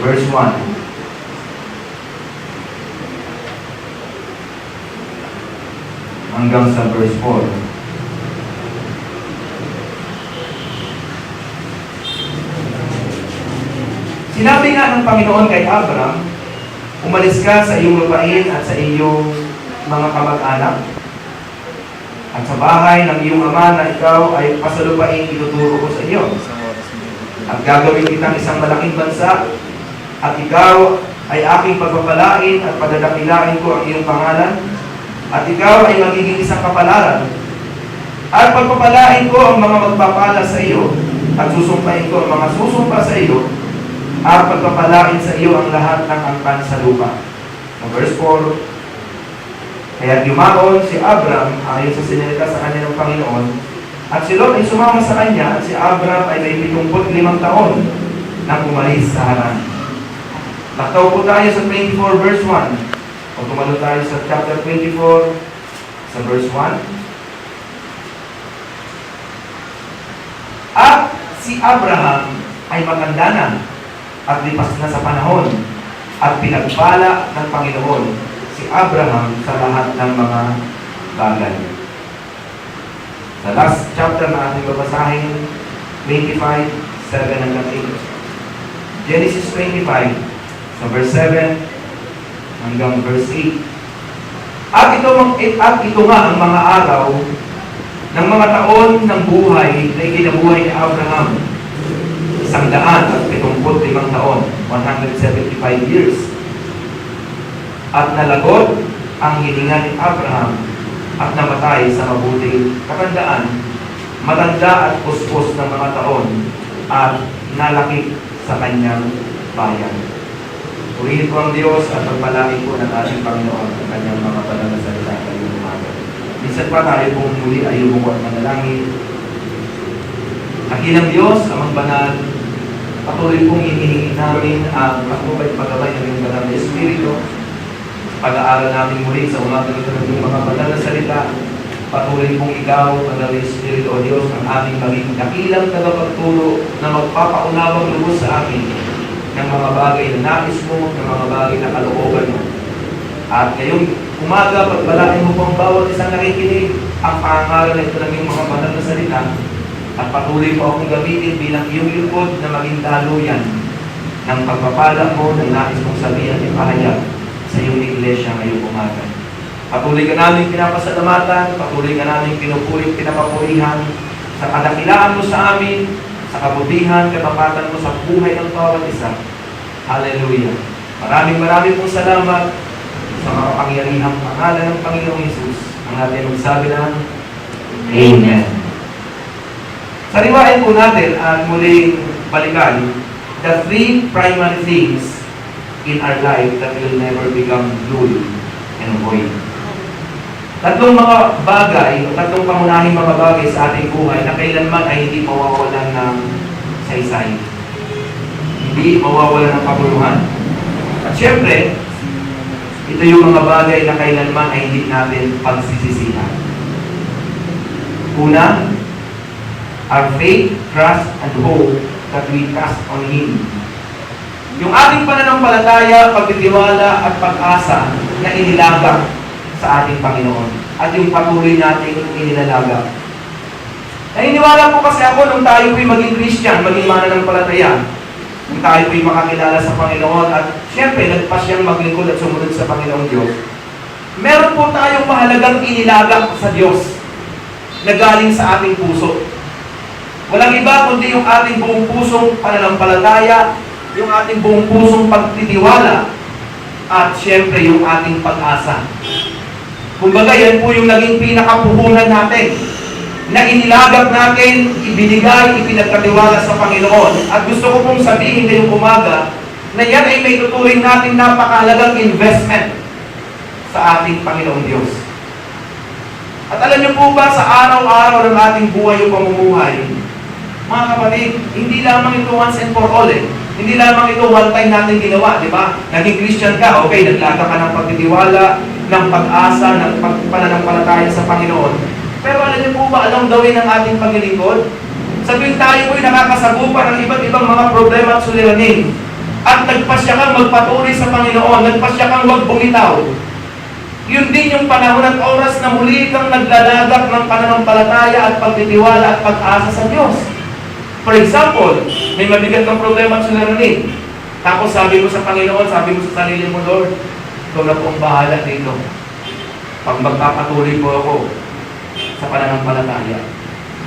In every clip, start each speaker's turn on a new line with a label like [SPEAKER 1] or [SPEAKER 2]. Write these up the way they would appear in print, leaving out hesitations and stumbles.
[SPEAKER 1] verse 1. Hanggang sa verse 4. Sinabi nga ng Panginoon kay Abraham, umalis ka sa iyong lupain at sa iyong mga kamag-anak at sa bahay ng iyong ama na ikaw ay pasalupain ituturo ko sa iyo. At gagawin kitang isang malaking bansa at ikaw ay aking pagpapalain at padadakilain ko ang iyong pangalan at ikaw ay magiging isang kapalaran. At pagpapalain ko ang mga magpapala sa iyo at susumpain ko ang mga susumpa sa iyo at pagpapalain sa iyo ang lahat ng angkan sa lupa. Verse 4. Kaya yumaon si Abraham ayon sa sinilita sa kanya ng Panginoon at si Lot ay sumama sa kanya at si Abraham ay may 75 taon nang umalis sa Haran. Nakataw po tayo sa 24 verse 1 o tumalo tayo sa chapter 24 sa verse 1. At si Abraham ay matanda na at lipas na sa panahon at pinagpala ng Panginoon si Abraham sa lahat ng mga bagay. Sa last chapter na ating babasahin, 25, 7 hanggang 8. Genesis 25, sa verse 7 hanggang verse 8. At ito nga ang mga araw ng mga taon ng buhay na ikinabuhay ni Abraham. 175 taon, 175 years. At nalagot ang hininga ni Abraham at namatay sa mabuting katandaan, matanda at puspos ng mga taon at nalakip sa kanyang bayan. Purihin po ang Diyos at pagpalain po ng ating Panginoon ang kanyang mga banal na salita ngayong umaga. Minsan pa tayo pong muli ay umuwan manalangin. Dakilang Diyos, amang banal, patuloy pong hinihingi namin ang patnubay pagabay ng iyong banal na Espiritu. Pag-aaral namin muli sa umaga nito ng iyong mga banal na salita, patuloy pong ikaw, banal na Espiritu o Diyos, ang aming maging dakilang tagapagturo na magpapaunawang lubos sa amin ng mga bagay na nais mo, ng mga bagay na kalooban mo. At ngayong umaga, pagpalain mo po ang bawat isang nakikinig ang pangaral nito ng iyong mga banal na salita at patuloy po akong gamitin bilang iyong lingkod na maging daluyan ng pagpapala mo na nais mong sabihan at ipahayag sa iyong iglesia ngayong umaga. Patuloy ka namin pinapasalamatan, patuloy ka namin pinupuri, pinapapurihan sa kadakilaan mo sa amin, sa kabutihan, katapatan mo sa buhay ng bawat isa. Hallelujah. Maraming pong salamat sa makapangyarihang pangalan ng Panginoong Hesus. Ang ating magsabi ng Amen. Sariwain po natin at muling balikan the three primary things in our life that will never become dull and void. Tatlong mga bagay o tatlong pangunahing mga bagay sa ating buhay na kailanman ay hindi mawawalan ng saysay. Hindi mawawalan ng kabuluhan. At syempre, ito yung mga bagay na kailanman ay hindi natin pagsisisihan. Una, our faith, trust, and hope that we trust on Him. Yung ating pananampalataya, pagtitiwala at pag-asa na inilagak sa ating Panginoon at yung patuloy nating inilalaga. Naniniwala po kasi ako nung tayo po'y maging Christian, maging mananampalataya, nung tayo po'y makakilala sa Panginoon at syempre nagpas siyang maglingkod at sumunod sa Panginoong Diyos. Meron po tayong mahalagang inilagak sa Diyos na galing sa ating puso. Walang iba kundi yung ating buong pusong pananampalataya, yung ating buong pusong pagtitiwala, at syempre yung ating pag-asa. Kumbaga, yan po yung naging pinakapuhunan natin na inilagak natin, ibinigay, ipinagkatiwala sa Panginoon. At gusto ko pong sabihin ngayong umaga na yan ay may tuturing natin napakahalagang investment sa ating Panginoong Diyos. At alam niyo po ba, sa araw-araw ng ating buhay o pamumuhay, mga kapatid, hindi lamang ito once and for all Hindi lamang ito one time natin ginawa, di ba? Naging Christian ka, okay, naglaga ka ng pagtitiwala, ng pag-asa, ng pananampalataya sa Panginoon. Pero alam niyo po ba, anong gawin ng ating paglilingkod? Sabihin tayo po'y nakakasagupa ng iba't ibang mga problema at suliranin. At nagpasya kang magpatuloy sa Panginoon, nagpasya kang huwag bumitaw. Yun din yung panahon at oras na muli kang naglalagak ng pananampalataya at pagtitiwala at pag-asa sa Diyos. For example, may mabigat kang problema at suliranin. Tapos sabi mo sa Panginoon, sabi mo sa sarili mo, Lord, ikaw na po ang bahala dito. Pag magpapatuloy po ako sa pananampalataya.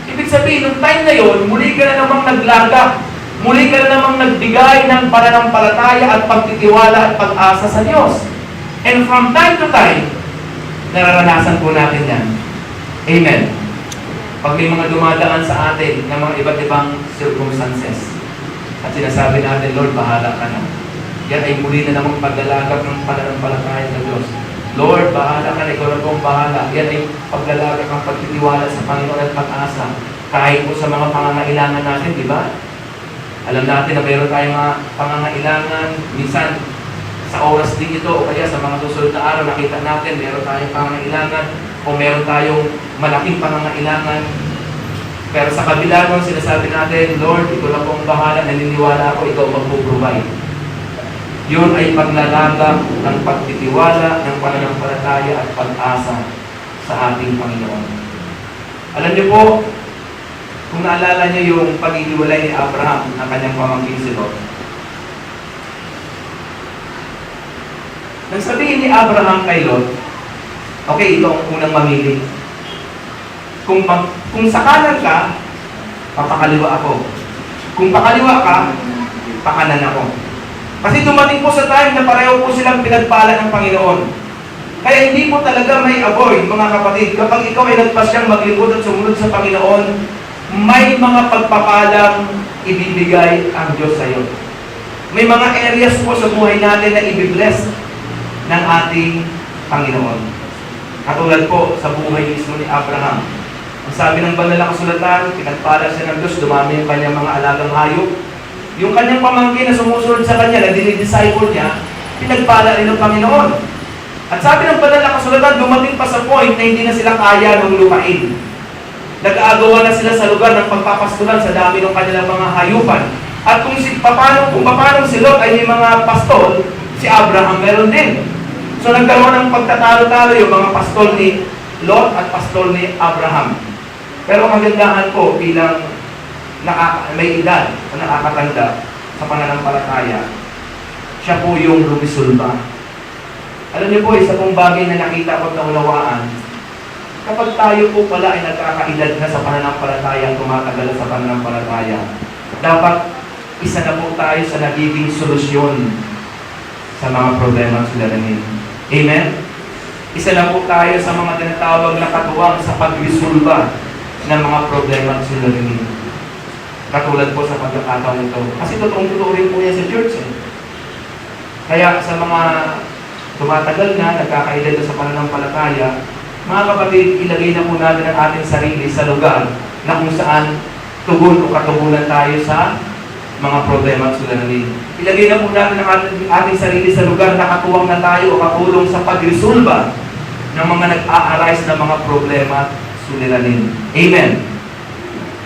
[SPEAKER 1] Ibig sabihin, nung time na yun, muli ka na namang naglagak. Muli ka na namang nagbigay ng pananampalataya at pagtitiwala at pag-asa sa Diyos. And from time to time, nararanasan po natin yan. Amen. Pag may mga dumadaan sa atin ng mga iba't ibang circumstances, at sinasabi natin, Lord, bahala ka na. Yan ay muli na namang paglalagak ng pananampalataya sa Diyos. Lord, bahala ka na, ikaw na po ang bahala. Yan ay paglalagak ng pagtitiwala sa Panginoon at pag-asa. Kahit po sa mga pangangailangan natin, di ba? Alam natin na mayroon tayong mga pangangailangan. Minsan, sa oras din ito o kaya sa mga susunod na araw, nakita natin mayroon tayong pangangailangan o mayroon tayong malaking pangangailangan. Pero sa kabila ng sinasabi natin, Lord, ikaw na po ang bahala, naniniwala ako, ikaw magpo-provide. Yun ay paglalagak ng pagtitiwala, ng pananampalataya at pag-asa sa ating Panginoon. Alam niyo po, kung naalala niyo yung pag-iiwalay ni Abraham ng kanyang pamangkin si Lot. Nang sabihin ni Abraham kay Lot, okay, ito ang unang mamili. Kung sa kanan ka, papakaliwa ako. Kung pakaliwa ka, pakanan ako. Kasi dumating po sa time na pareho po silang pinagpala ng Panginoon. Kaya hindi po talaga may avoid, mga kapatid. Kapag ikaw ay nagpasyang maglingkod at sumunod sa Panginoon, may mga pagpapalang ibibigay ang Diyos sa iyo. May mga areas po sa buhay natin na ibibless ng ating Panginoon. Katulad po sa buhay mismo ni Abraham. Ang sabi ng banal na kasulatan, pinagpala siya ng Diyos, dumami yung kanyang mga alagang hayop. Yung kanyang pamangkin na sumusunod sa kanya, na dinidisciple niya, pinagpala rin ng Panginoon. At sabi ng banal na kasulatan, dumating pa sa point na hindi na sila kaya ng lupain. Nag-aagawa na sila sa lugar ng pagpapastulan sa dami ng kanilang mga hayupan. At kung paano si Lot ay may mga pastol, si Abraham meron din. So nagkaroon ng pagtatalo-talo yung mga pastol ni Lot at pastol ni Abraham. Pero kagandahan po bilang may edad o nakakatanda sa pananampalataya, siya po yung lumisulba. Alam niyo po, isa pong bagay na nakita ko at naunawaan, kapag tayo po pala ay nagkakaedad na sa pananampalataya, tumatagal sa pananampalataya, dapat isa na po tayo sa nagiging solusyon sa mga problema at suliranin. Amen? Isa na po tayo sa mga tinatawag na katuwang sa pagresolba ng mga problema at suliranin. Katulad po sa pagkakataon ito. Kasi totoong-totoo rin po yan sa church. Kaya sa mga tumatagal na, nagkakaedad na sa pananampalataya, mga kapatid, ilagay na po natin ang ating sarili sa lugar na kung saan tugon o katugunan tayo sa mga problema at suliranin. Ilagay na po natin ang ating sarili sa lugar na katuwang na tayo o katulong sa pagresolba ng mga nag-a-arise na mga problema at suliranin. Amen.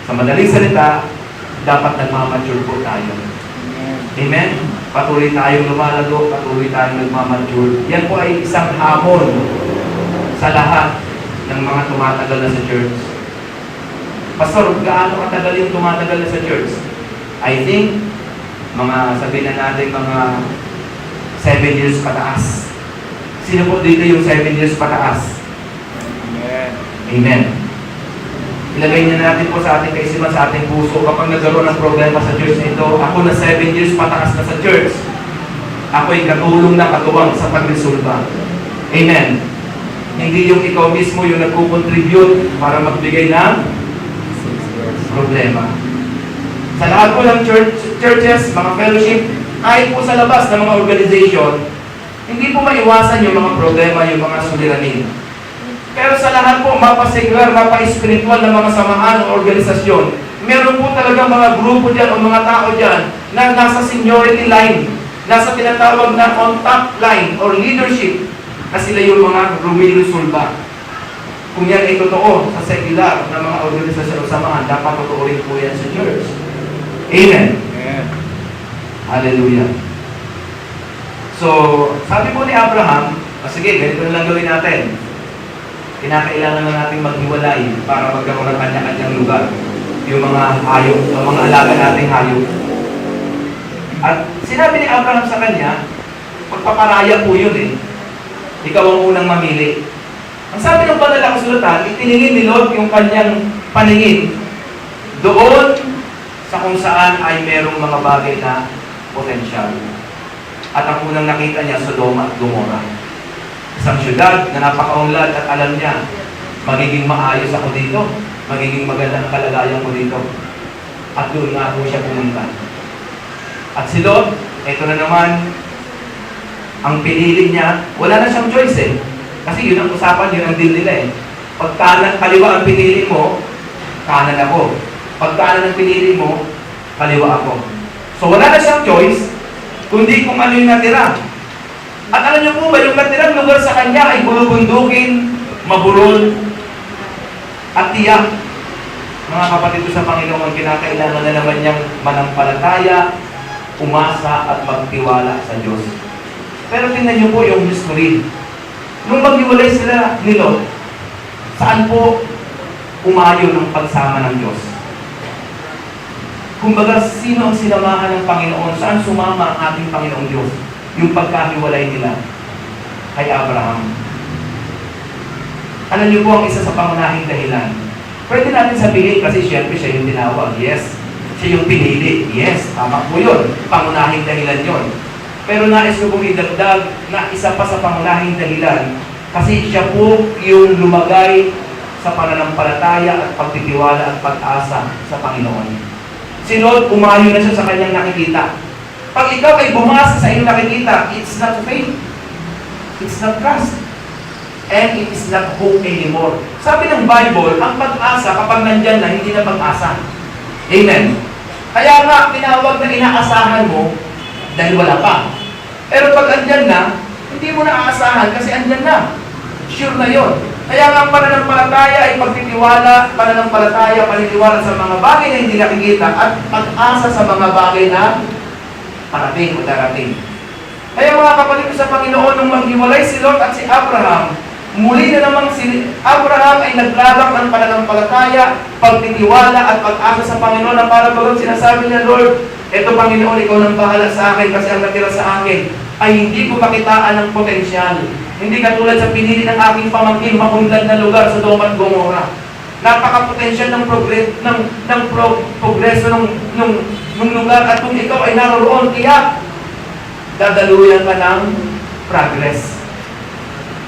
[SPEAKER 1] Sa madaling salita, dapat nagmamature po tayo. Amen? Patuloy tayong lumalago, patuloy tayong nagmamature. Yan po ay isang hamon sa lahat ng mga tumatagal na sa church. Pastor, gaano katagal yung tumatagal na sa church? I think, sabihin na natin, mga 7 years pataas. Sino po dito yung 7 years pataas? Amen. Amen. Ilagay niya natin po sa ating kaisipan, sa ating puso, kapag nagkaroon ng problema sa church na ito, ako na 7 years pataas na sa church, ako ay katulong na katuwang sa pagresolba. Amen. Hindi yung ikaw mismo yung nagko-contribute para magbigay ng problema. Sa lahat po ng churches, mga fellowship, kahit po sa labas ng mga organization, hindi po maiwasan yung mga problema, yung mga suliranin. Pero sa lahat po, mapa-secular, mapa-spiritual na mga samahan o organisasyon, meron po talaga mga grupo dyan o mga tao dyan na nasa seniority line, nasa tinatawag na on top line or leadership, na sila yung mga rumilusulba. Kung yan ay totoo sa secular na mga organisasyon o samahan, dapat totoo rin po yan sa church. Amen. Amen. Hallelujah. So, sabi po ni Abraham, sige, ganito na lang gawin natin. Kinakailangan na natin maghiwalay para magkaroon ng kanya-kanyang lugar. Yung mga hayop, yung mga alaga nating hayop. At sinabi ni Abraham sa kanya, magpaparaya po yun eh. Ikaw ang unang mamili. Ang sabi ng banal na kasulatan, itiningin ni Lot yung kanyang paningin doon sa kung saan ay merong mga bagay na potensyal. At ang unang nakita niya, Sodoma at Gomorrah. Isang syudad na napakaunlad at alam niya, magiging maayos ako dito, magiging maganda ang kalagayan ko dito. At doon nga po siya pumunta. At si Lot, ito na naman, ang pinili niya, wala na siyang choice eh. Kasi yun ang usapan, yun ang deal nila eh. Pag kanan, kaliwa ang pinili mo, kanan ako. Pag kanan ang pinili mo, kaliwa ako. So wala na siyang choice, kundi kung ano yung natira. At alam niyo po ba, yung natirang lugar sa kanya ay bulubundukin, maburol, at tiyak. Mga kapatid ko sa Panginoon, kinakailangan na naman niyang manampalataya, umasa at magtiwala sa Diyos. Pero tingnan niyo po yung history. Nung maghiwalay sila ni Lot, saan po umayon ang pagsama ng Diyos? Kumbaga, sino ang sinamahan ng Panginoon? Saan sumama ang ating Panginoong Diyos? Yung pagkahiwalay nila kay Abraham. Alam niyo po ang isa sa pangunahing dahilan. Pwede natin sabihin kasi siyempre siya yung tinawag. Yes. Siya yung pinili. Yes. Tama po yun. Pangunahing dahilan yun. Pero nais ko pong idagdag na isa pa sa pangunahing dahilan kasi siya po yung lumagay sa pananampalataya at pagtitiwala at pag-asa sa Panginoon. Si Lot, umayo na siya sa kanyang nakikita. Pag ikaw ay bumasa sa iyong nakikita, it's not faith. It's not trust. And it is not hope anymore. Sabi ng Bible, ang pag-asa kapag nandyan na, hindi na pag-asa. Amen. Kaya nga, tinawag na inaasahan mo dahil wala pa. Pero pag andyan na, hindi mo na aasahan kasi andyan na. Sure na yon. Kaya nga ang pananampalataya ay pagtitiwala, pananampalataya, paniniwala sa mga bagay na hindi nakikita at pag-asa sa mga bagay na parating o darating. Kaya mga kapatid sa Panginoon, nung maghiwalay si Lot at si Abraham, muli na namang si Abraham ay naglalak ng pananampalataya, pagtitiwala at pag-asa sa Panginoon na para bagang sinasabi niya, Lord, eto Panginoon, ikaw nang bahala sa akin kasi ang natira sa akin ay hindi ko makitaan ng potensyal. Hindi katulad sa pinili ng aking pamangkin, maunlad na lugar sa Sodoma at Gomorrah. Napaka-potensyal ng progreso ng lugar at kung ikaw ay naroon, tiyak, dadaluyan ka ng progress.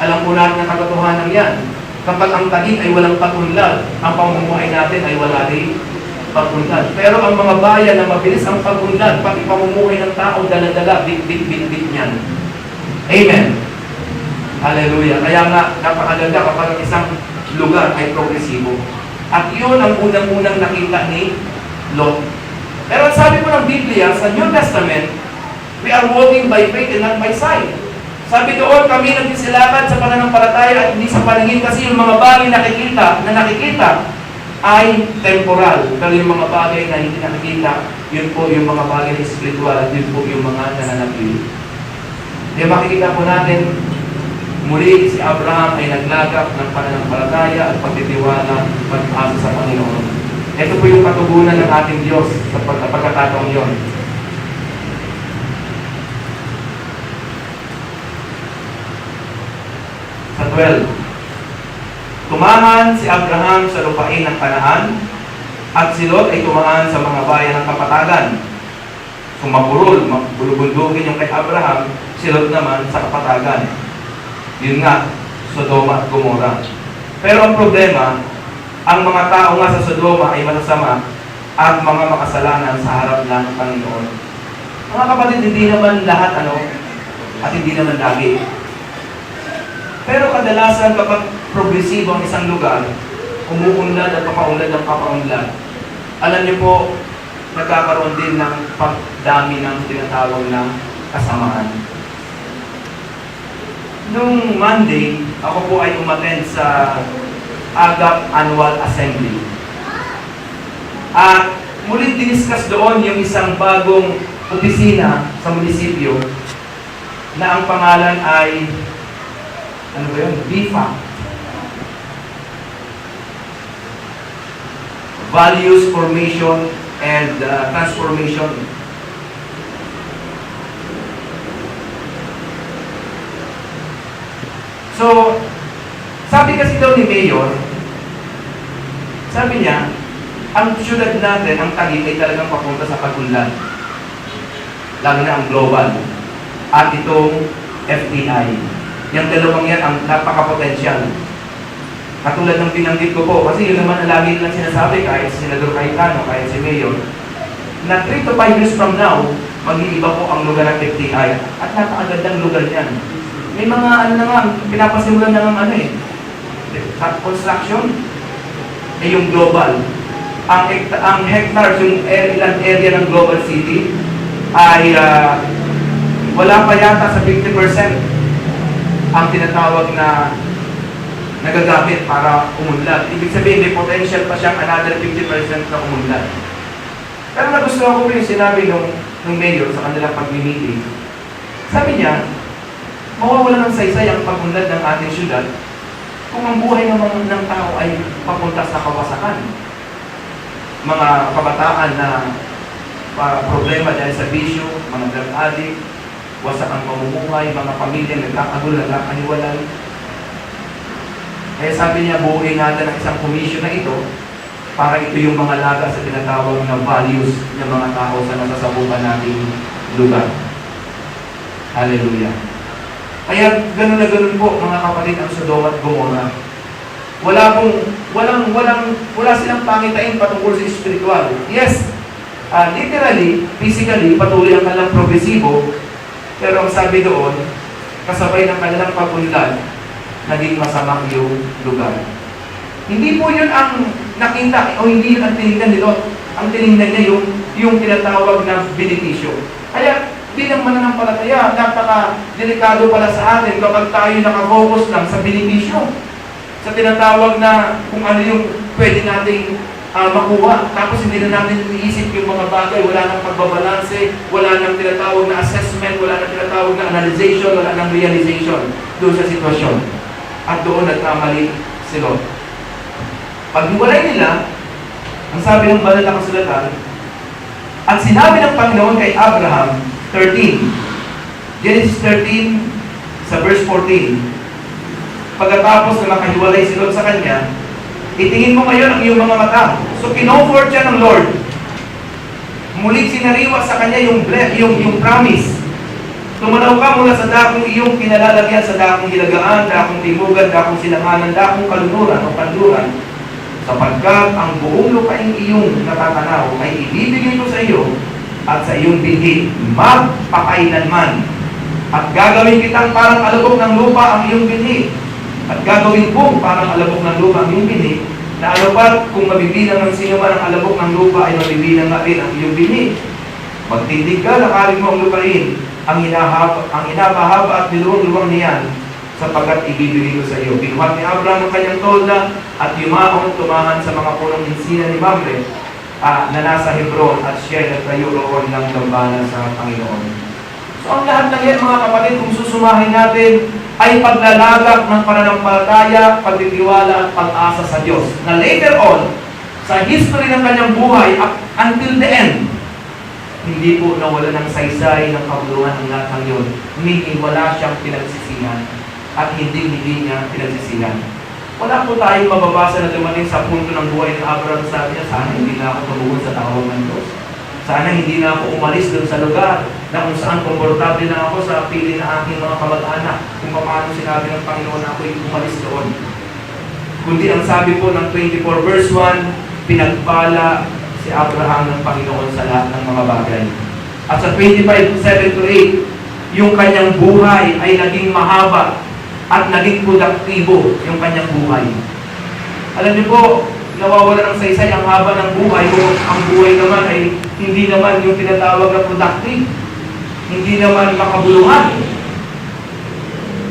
[SPEAKER 1] Alam po natin ang katotohanan yan. Kapag ang tagig ay walang patunlad, ang pamumuhay natin ay wala rin patunlad. Pero ang mga bayan na mabilis ang patunlad, pati pamumuhay ng tao, dala-dala, bit-bit niyan. Amen. Hallelujah. Kaya nga, napakaganda kapag ang isang lugar ay progresibo. At yun ang unang-unang nakita ni Lot. Pero sabi po ng Biblia, sa New Testament, we are walking by faith and not by sight. Sabi doon, kami nagsisilakad sa pananampalataya at hindi sa paningin kasi yung mga bagay na nakikita ay temporal. Pero yung mga bagay na hindi nakikita, yun po yung mga bagay na spiritual at yun po yung mga nananatili. Kaya makikita po natin, muli si Abraham ay naglagak ng pananampalataya at pagtitiwala pag-asa sa Panginoon. Ito po yung katugunan ng ating Diyos sa pagkakataong yun. Sa 12, tumangan si Abraham sa lupain ng Kanaan at si Lot ay tumangan sa mga bayan ng kapatagan. Sumapurol, bulubundugin yung kay Abraham, si Lot naman sa kapatagan. Yun nga, Sodoma at Gomorrah. Pero ang problema, ang mga tao nga sa Sodoma ay masasama at mga makasalanan sa harap ng Panginoon. Mga kapatid, hindi naman lahat at hindi naman lagi. Pero kadalasan kapag progresibo ang isang lugar, umuunlad at papaunlad ng papaunlad, alam niyo po, nagkakaroon din ng pagdami ng tinatawag na kasamaan. Nung Monday, ako po ay umattend sa AGAP Annual Assembly. At muling diniscuss doon yung isang bagong opisina sa munisipyo na ang pangalan ay, ano ba yun? BFAC. Values, Formation, and Transformation. So, sabi kasi daw ni Mayor, sabi niya, ang syudad natin, ang Taguig ay talagang papunta sa pag-unlad. Lalo na ang global. At itong FDI. Yung dalawang yan ang napaka-potensyal. Katulad ng binanggit ko po, kasi yun naman ang lagi nilang sinasabi, kahit si Senador Cayetano, kahit si Mayor, na 3 to 5 years from now, mag-iiba po ang lugar ng FDI. At napakagandang lugar niyan. May mga ano na nga, pinapasimulan na ng ano eh, construction, eh yung global. Ang hectares, yung ilang area ng global city, ay wala pa yata sa 50% ang tinatawag na nagagamit para umunlad. Ibig sabihin, may potential pa siyang another 50% na umunlad. Pero nagustuhan ko yung sinabi ng mayor sa kanilang pag-meeting. Sabi niya, mawawala ng saysay ang pag-unlad ng ating syudad kung ang buhay ng tao ay papunta sa kawasakan. Mga kabataan na problema dahil sa bisyo, mga drug addict, wasak ang pamumuhay, mga pamilya nagkakagulo, nagkakahiwalay. Kaya sabi niya, buuin natin ang isang komisyon na ito para ito yung mga laga sa tinatawag na values ng mga tao sa nasasabukan nating lugar. Hallelujah. Kaya gano'n na gano'n po mga kapatid ang Sodoma at Gomorrah. Wala silang pangitain patungkol sa spiritual. Yes, literally, physically, patuloy ang kanilang progresibo, pero ang sabi doon, kasabay ng kanilang pag-unlad, naging masama yung lugar. Hindi po yun ang nakita, o hindi yun ang tinignan ni Lot. Ang tinignan niya yung tinatawag na benepisyo. Kaya, bilang mananampalataya, napaka-delikado pala sa atin kapag tayo nakafocus lang sa benepisyo. Sa tinatawag na kung ano yung pwede nating makuha. Tapos hindi na natin iniisip yung mga bagay, wala nang pagbabalanse, wala nang tinatawag na assessment, wala nang tinatawag na analyzation, wala nang realization doon sa sitwasyon. At doon nagkamali si Lot. Paghiwalay nila, ang sabi ng banal na kasulatan, at sinabi ng Panginoon kay Abraham, 13, Genesis 13, sa verse 14, pagkatapos na makahiwalay si Lot sa kanya, itingin mo ngayon ang iyong mga mata. So, kinofort siya ng Lord. Muling sinariwa sa kanya yung promise. Tumanaw ka mula sa dakong iyong kinalalagyan sa dakong hilagaan, dakong timugan, dakong silanganan, dakong kalunuran o kanluran, sapagkat ang buong lupaing iyong natatanaw ay ibibigay ko sa iyo at sa iyong binhi magpakailanman. At gagawin kitang parang alabok ng lupa ang iyong binhi. At gagawin kong parang alabok ng lupa ang iyong binhi, na anupat kung mabibilang ng sino man ang alabok ng lupa ay mabibilang na rin ang iyong binhi. Magtindig ka, lakarin mo ang lupain, ang inapahaba at niluwang-luwang niyan, sapagkat ibibigay ko sa iyo. Binuhat ni Abraham ang kanyang tolda at yumaon tumahan sa mga punong insina ni Mamre na nasa Hebron at siya ay nagtayo roon ng dambana sa Panginoon. So ang lahat ng yan mga kapatid, kung susumahin natin, ay paglalagak ng pananampalataya, pagtitiwala at pag-asa sa Diyos. Na later on, sa history ng kanyang buhay, until the end, hindi po nawala ng saysay, ng kabuluhan ang lahat ng yun. Meaning, wala siyang pinagsisihan at hindi niya pinagsisihan. Wala po tayong mababasa na dumating sa punto ng buhay ng Abraham. Sabi niya, sana hindi na ako tumugon sa tawag ng Diyos. Sana hindi na ako umalis doon sa lugar na kung saan komportable na ako sa pili na aking mga kamag-anak kung paano sinabi ng Panginoon na ako ay umalis doon. Kundi ang sabi po ng 24 verse 1, pinagpala si Abraham ng Panginoon sa lahat ng mga bagay. At sa 25:7-8, yung kanyang buhay ay naging mahaba at naging produktibo yung kanyang buhay. Alam niyo po, nawawala ng saysay ang haba ng buhay kung ang buhay naman ay hindi naman yung tinatawag na productive, hindi naman makabuluhan.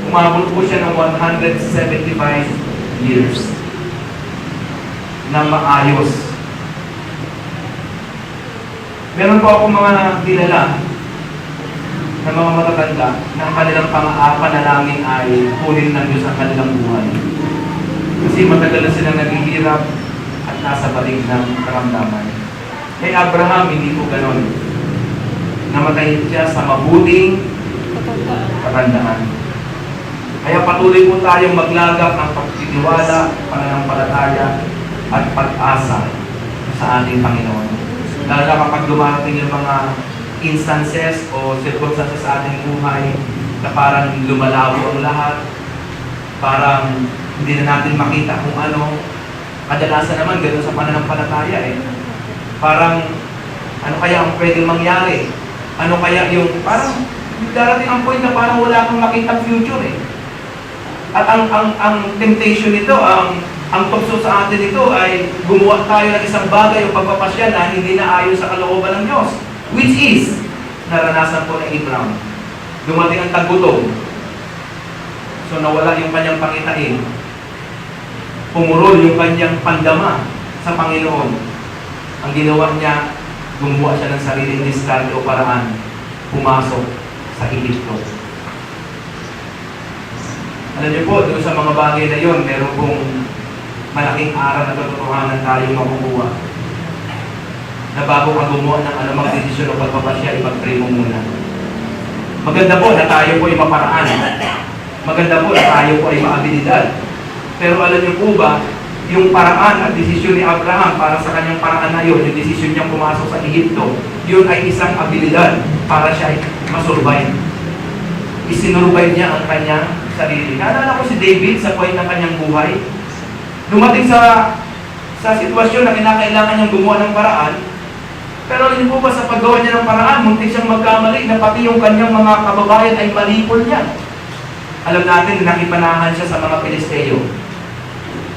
[SPEAKER 1] Umabot po siya ng 175 years na maayos. Meron po akong mga kilala ng mga matatanda na ang kanilang panalangin ay kunin ng Diyos ang kanilang buhay. Kasi matagal na silang naghihirap at nasa balik ng karamdaman. Kay Abraham, hindi po ganon. Namatay siya sa mabuting katandaan. Kaya patuloy po tayong maglagak ng pagtitiwala, pananampalataya, at pag-asa sa ating Panginoon. Lalo na kapag dumating yung mga instances o circumstances sa ating buhay na parang lumalabo ang lahat, parang hindi na natin makita kung ano. Kadalasan naman gano'n sa pananampalataya eh. Parang ano kaya ang pwedeng mangyari? Ano kaya yung parang darating ang point na parang wala kang makitang future eh. At ang temptation nito, ang tukso sa atin ito ay gumawa tayo ng isang bagay o pagpapasya na hindi na ayon sa kalooban ng Diyos. Which is, naranasan po ng Abraham. Dumating ang tagutong. So nawala yung kanyang pangitain. Pumurol yung kanyang pandama sa Panginoon. Ang ginawa niya, gumawa siya ng sariling diskarte o paraan. Pumasok sa Egypto. Alam niyo po, doon sa mga bagay na yon, meron pong malaking aral na katotohanan tayong makukuha. Na bago ka gumawa ng anumang desisyon o pagpapasya, ipag-pray mo muna. Maganda po na tayo po ay maparaan. Maganda po na tayo po ay maabilidad. Pero alam niyo po ba, yung paraan at desisyon ni Abraham para sa kanyang paraan na yun, yung desisyon niyang pumasok sa Egypto, yun ay isang abilidad para siya ay masurvive. Isinurbay niya ang kanyang sarili. Naalala ko si David sa point ng kanyang buhay. Dumating sa sitwasyon na kinakailangan niyang gumawa ng paraan, pero alam niyo po ba sa paggawa niya ng paraan, muntik siyang magkamali na pati yung kanyang mga kababayan ay malipol niya. Alam natin, nakipanahan siya sa mga Pilisteo.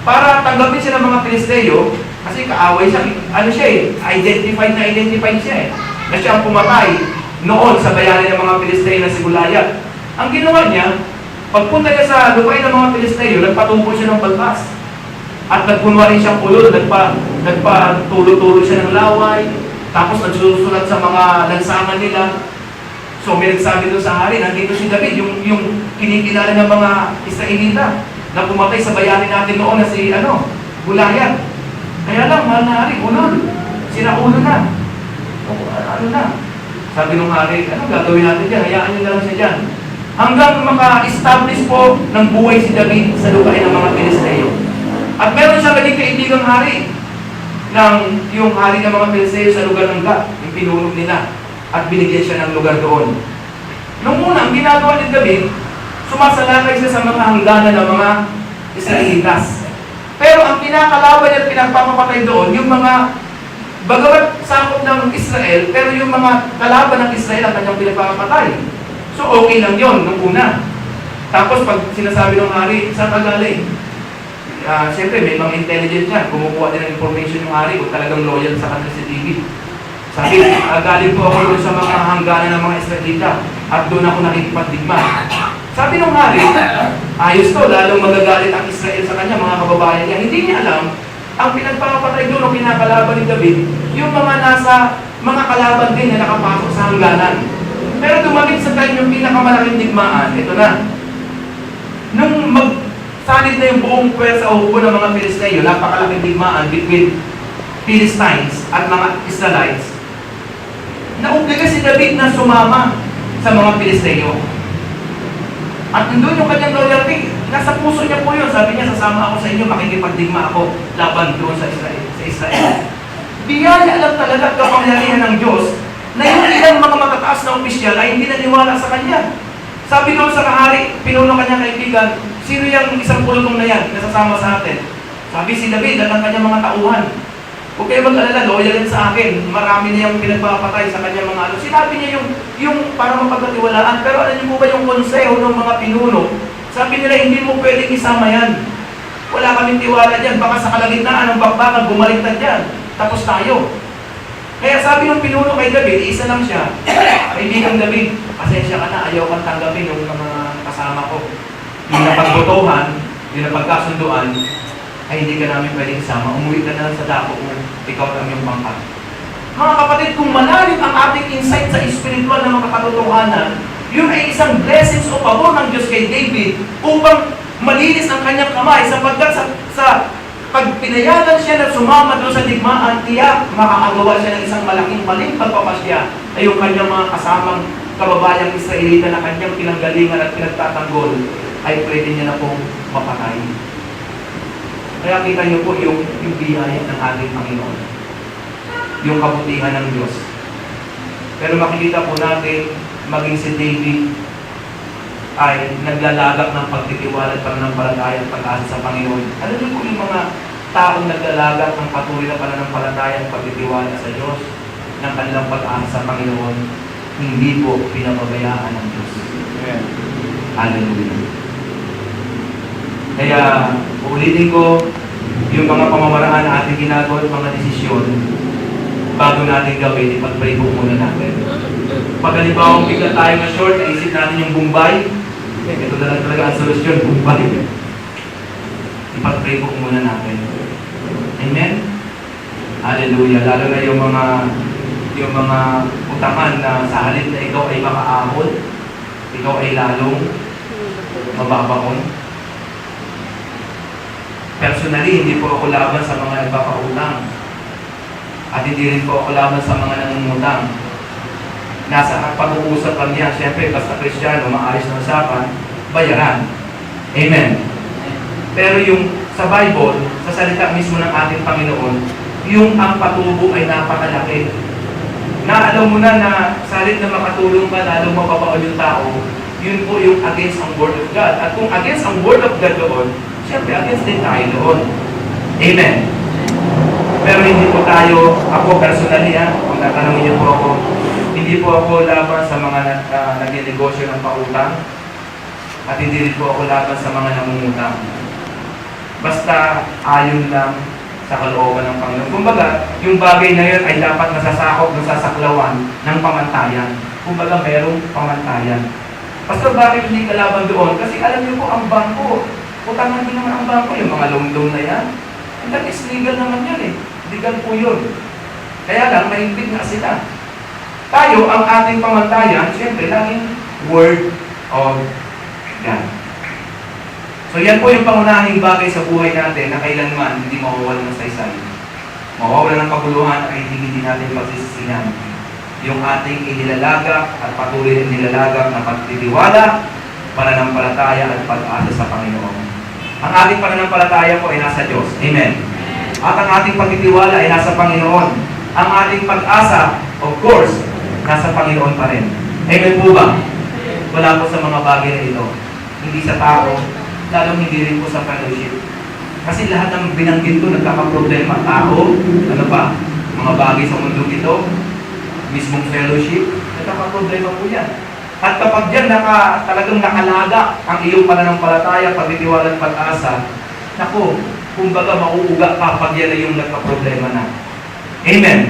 [SPEAKER 1] Para tanggapin siya ng mga Pilisteo, kasi kaaway siya, ano siya eh, identified siya eh. Na siya ang pumatay noon sa bayani ng mga Pilisteo na si Goliath. Ang ginawa niya, pagpunta niya sa lupain ng mga Pilisteo, nagpatubo siya ng balbas. At nagpunwari siyang ulol, nagpatulo-tulo siya ng laway, tapos nagsusulat sa mga lansangan nila. So may nagsabi doon sa hari, nandito si David, yung kinikilala ng mga Israelita, na pumatay sa bayani natin noon na si Goliath. Kaya lang, mahal na hari, ulol, sinaulo na. Ano na? Sabi ng hari, anong gagawin natin dyan? Hayaan nyo na lang siya dyan. Hanggang maka-establish po ng buhay si David sa lupain ng mga Pilisteo. At meron siya naging kaibigang hari ng yung hari ng mga Pilisteo sa lugar ng Gat, yung pinuno nila. At binigyan siya ng lugar doon. Nung una, ang ginagawa ni David, sumasalakay siya sa mga hangganan ng mga Israelitas. Pero ang kinakalaban niya at pinagpapapatay doon, yung mga bagamat sakop ng Israel, pero yung mga kalaban ng Israel ang kanyang pinagpapatay. So okay lang yon nung una. Tapos pag sinasabi ng hari, saan ka galing? Siyempre may mga intelligence yan. Kumukuha din ng information yung hari kung talagang loyal sa kanila si David. Sabi, galing po ako doon sa mga hangganan ng mga Israelita at doon ako nakikipagdigma. Sabi ng hari, ayos to, lalong magagalit ang Israel sa kanya, mga kababayan niya. Hindi niya alam, ang pinagpapatay doon o pinakalaban ni David, yung mga nasa, mga kalaban din na nakapasok sa hangganan. Pero dumating sa time yung pinakamalaking digmaan, ito na. Nung magsanid na yung buong pwersa o hubo ng mga Pilisteo, napakalaking digmaan between Philistines at mga Israelites, naubliga si David na sumama sa mga Pilisteo. At nandun yung kanyang loyalty, nasa puso niya po yun. Sabi niya, sasama ako sa inyo, makikipagdigma ako laban doon sa Israel. Biyaya lang talaga kapangyarihan ng Diyos na yung ilang mga matataas na opisyal ay hindi naniwala sa kanya. Sabi doon sa kahari, pinuno kanyang kaibigan, sino yung isang pulong na yan, nasasama sa atin? Sabi si David at ang kanyang mga tauhan. Huwag kayo mag-alala, loyal yan sa akin. Marami niya yung pinagpapatay sa kanyang mga Sinabi niya yung para mapagkatiwalaan. Pero alam niyo po ba yung konseho ng mga pinuno? Sabi nila, hindi mo pwedeng isama yan. Wala kaming tiwala dyan. Baka sa kalagitnaan ng bakbakan, bumaliktad dyan. Tapos tayo. Kaya sabi ng pinuno kay David, isa lang siya. Kaibigang David, pasensya ka na, ayaw kang tanggapin yung mga kasama ko. Yung napagbotohan, yung napagkasunduan, ay hindi ka namin pwedeng isama. Umuwi ka na lang sa dako mo, ikaw ang iyong pangkat. Mga kapatid, kung malalim ang ating insight sa spiritual na mga katotohanan, Yun ay isang blessings o pabor ng Diyos kay David upang malinis ang kanyang kamay sapagkat sa pag pinayagan siya na sumama doon sa digmaan, tiyak makakagawa siya ng isang malaking maling pagpapasya ay yung kanyang mga kasamang kababayang Israelita na kanyang pinanggalingan at pinagtatanggol ay pwede niya na pong mapatay. Kaya kita niyo po yung biyaya ng ating Panginoon. Yung kabutihan ng Diyos. Pero makikita po natin, maging si David ay naglalagak ng pagtitiwala at pananampalataya at pag-asa sa Panginoon. Ano din po yung mga taong naglalagak ng patuloy na pananampalataya at pagtitiwala sa Diyos ng kanilang pag-asa sa Panginoon, hindi po pinapabayaan ng Diyos.
[SPEAKER 2] Amen.
[SPEAKER 1] Hallelujah. Kaya, ulitin ko, yung mga pamamaraan na ating ginagawa at mga desisyon, bago natin gawin, ipag-pray po muna natin. Pag halimbawa bigla tayo na short, naisip natin yung Bombay, ito na lang talaga ang solusyon, Bombay. Ipag-pray po muna natin. Amen? Hallelujah. Lalo na yung mga utangan na sa halip na ikaw ay makaahon, ikaw ay lalong mababaon. Personally, hindi po ako laban sa mga nagpapautang. At hindi rin po ako laban sa mga nangungutang. Nasa pag-uusap lang niya, siyempre, basta Kristiyano, maayos na usapan, bayaran. Amen. Pero yung sa Bible, sa salita mismo ng ating Panginoon, yung ang patubo ay napakalaki. Na alam mo na sa halip na makatulong ka, lalong mapapaon yung tao, yun po yung against ang Word of God. At kung against ang Word of God doon, siyempre, against din tayo doon. Amen. Pero hindi po tayo, ako personally, kung tatanungin niyo po ako, hindi po ako laban sa mga nag-negosyo ng pautang at hindi rin po ako laban sa mga nangungutang. Basta ayon lang sa kalooban ng Panginoon. Kumbaga, yung bagay na yun ay dapat nasasakop, nasasaklawan ng pamantayan. Kumbaga, merong pamantayan. Pastor, bakit hindi ka laban doon? Kasi alam niyo po, ang bangko, utangan din naman ang bangko, yung mga loan na yan. And that is legal naman yun eh. Legal po yun. Kaya lang, mahigpit nga sila. Tayo, ang ating pamantayan, siyempre, laging Word of God. So yan po yung pangunahing bagay sa buhay natin na kailanman hindi mawawala ng saysay. Mawawala ng paguluhan ay hindi natin magsisisihan. Yung ating inilalagak at patuloy na inilalagak na pagtitiwala, pananampalataya at pag-asa sa Panginoon. Ang ating pananampalataya po ay nasa Diyos. Amen. At ang ating pagtitiwala ay nasa Panginoon. Ang ating pag-asa, of course, nasa Panginoon pa rin. Amen po ba? Wala po sa mga bagay na ito. Hindi sa tao, lalong hindi rin po sa fellowship. Kasi lahat ng binanggit ko nagkakaproblema. Tao, ano pa, mga bagay sa mundo ito, mismong fellowship, nagkakaproblema po yan. At kapag yan talagang nakalaga ang iyong pananampalataya, pagtitiwala at pag-asa, naku, kumbaga mauuga ka pag yan ay yung nagkaproblema na. Amen.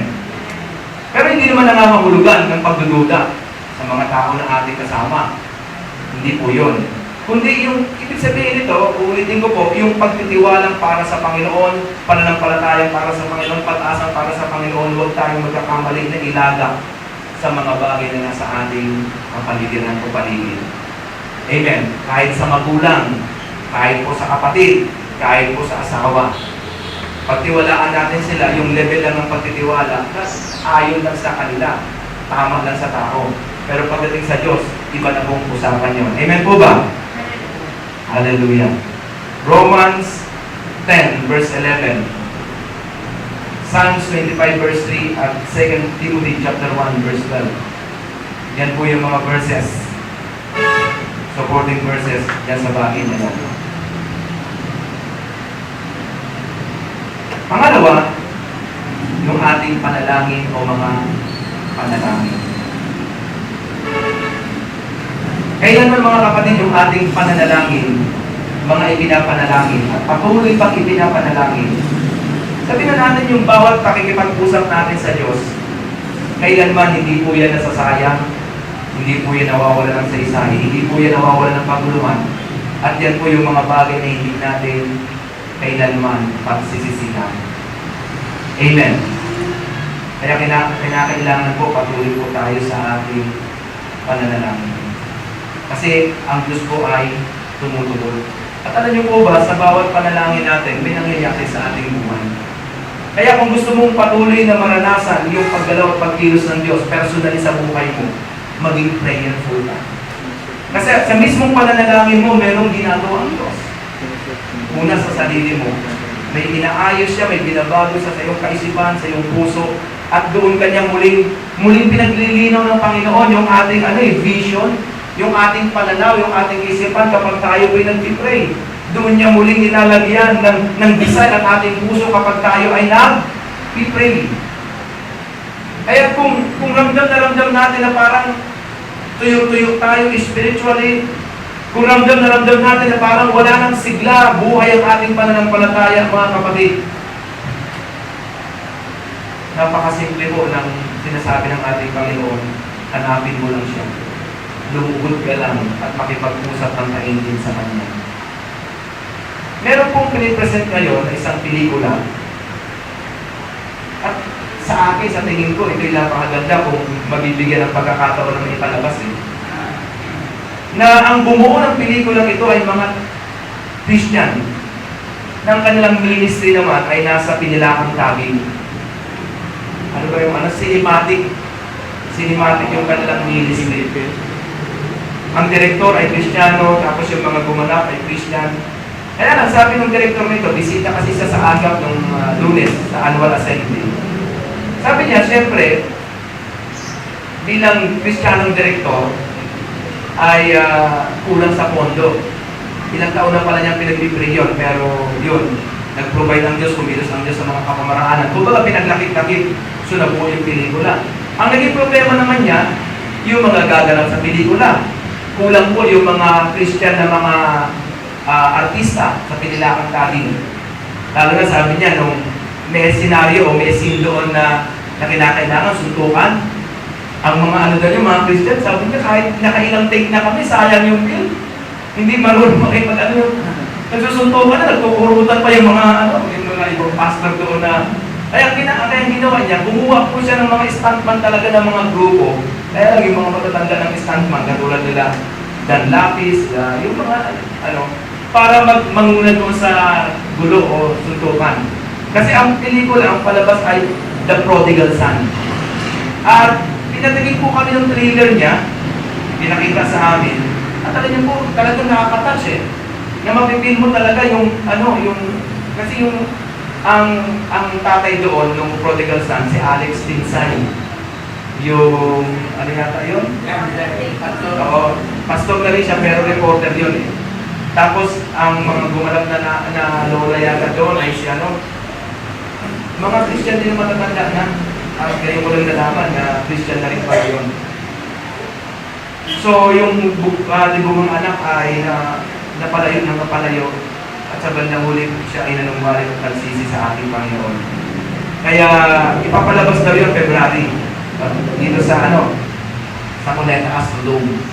[SPEAKER 1] Pero hindi naman nangangahulugan ng pagdududa sa mga tao na ating kasama. Hindi po yun. Kundi yung, ibig sabihin nito, uulitin ko po, yung pagtitiwalang para sa Panginoon, pananampalatayang para sa Panginoon, pag-asang para sa Panginoon, huwag tayong magkakamali na ilaga sa mga bagay na nasa ating kapaligiran o paligid. Amen. Kahit sa magulang, kahit po sa kapatid, kahit po sa asawa. Pagtiwalaan natin sila, yung level lang ng pagtitiwala, ayon lang sa kanila, tama lang sa tao. Pero pagdating sa Diyos, iba na pong usapan yun. Amen po ba? Hallelujah. Romans 10 verse 11. Psalms 25 verse 3 at 2 Timothy chapter 1 verse 12. Yan po yung mga verses. Supporting verses yan sa bagay na yan. Pangalawa, yung ating panalangin o mga panalangin. Kailanman mga kapatid yung ating pananalangin, mga ipinapanalangin, at patuloy pang ipinapanalangin. Sabihin na natin yung bawat pakikipag-usap natin sa Diyos, kailanman hindi po yan nasasayang, hindi po yan nawawala ng saysay, hindi po yan nawawala ng paguluhan, at yan po yung mga bagay na hindi natin kailanman pagsisisihan. Amen. Kaya kinakailangan po patuloy po tayo sa ating pananalangin. Kasi ang Diyos po ay tumutubol. At alam niyo po ba, sa bawat panalangin natin, may nangyayari sa ating buhay. Kaya kung gusto mong patuloy na maranasan yung paggalaw at pagkilos ng Diyos, personally sa buhay mo, maging prayerful ka. Kasi sa mismong pananalangin mo, merong ginagawa ang Diyos. Una sa sarili mo, may inaayos siya, may binabago sa iyong kaisipan, sa iyong puso, at doon kanya muling pinaglilinaw ng Panginoon yung ating vision, yung ating pananaw, yung ating isipan kapag tayo ay nag-pray. Doon niya muling nilalagyan ng design ang ating puso kapag tayo ay nag-pray. Kaya kung ramdam na ramdam natin na parang tuyo-tuyo tayo spiritually, kung ramdam na ramdam natin na parang wala nang sigla, buhay ang ating pananampalataya, mga kapatid, napakasimple po ng sinasabi ng ating Panginoon, hanapin mo lang siya. Lumugod ka lang at makipag-usap ng kaingin sa Kanya. Meron pong pinipresent ngayon na isang pelikula. At sa akin, sa tingin ko, ito'y napakaganda kung mabibigyan ng pagkakataon na may palabas na ang bumuo ng pelikulang ito ay mga Christian. Ng kanilang ministry naman ay nasa Pinilakang Tagig. Ano ba yung cinematic? Cinematic yung kanilang ministry. Ang direktor ay Kristiyano, tapos yung mga gumanap ay Christian. Kaya lang, sabi ng direktor nito, bisita kasi siya sa agap ng Lunes, sa annual assembly. Sabi niya, siyempre, bilang Kristiyanong direktor, ay kulang sa pondo. Ilang taon na pala niyang pinag-pray yun, pero yun, nag-provide ng Diyos, kumilos ng Diyos sa mga kapamaraanan. Kung baga pinaglakit-lakit, so nabuo yung pelikula. Ang naging problema naman niya, yung mga gaganap sa pelikula. Kulang po yung mga Christian na mga artista sa Pinilakang Tagig. Lalo na sabi niya, nung may senaryo o may scene doon na kinakailangan suntukan, ang mga yung mga Christian, sabi niya, kahit nakailang take na kami, sayang yung film. Hindi marunong makipag nagsusuntukan na, nagkukurutan pa yung mga yung mga ibang pastor doon na. Kaya ang ginawa niya, kumuha po siya ng mga stuntman talaga ng mga grupo. Kaya lang yung mga matatanda ng stuntman, katulad nila Dan Lapis, yung mga para manguna doon sa gulo o suntukan. Kasi ang pelikula, ang palabas ay The Prodigal Son. At pinatingin po kami ng trailer niya, pinakita sa amin, at alam niyo po, talagang nakaka-touch na mapipil mo talaga kasi ang tatay doon, nung Prodigal Son, si Alex Tinsay. Yung, ano yata yun? Oo, pastor na rin siya, pero reporter yun Tapos, ang mga gumalap na lola yata doon ay si mga Christian din ang matatanda na. At kayo ko lang nalaman na Christian na rin pala yun. So, yung libungang anak ay napalayo at sa bandang huli siya ay nanungwalit at nagsisi sa ating Panginoon. Kaya, ipapalabas daw yun February dito sa Cuneta Astrodome.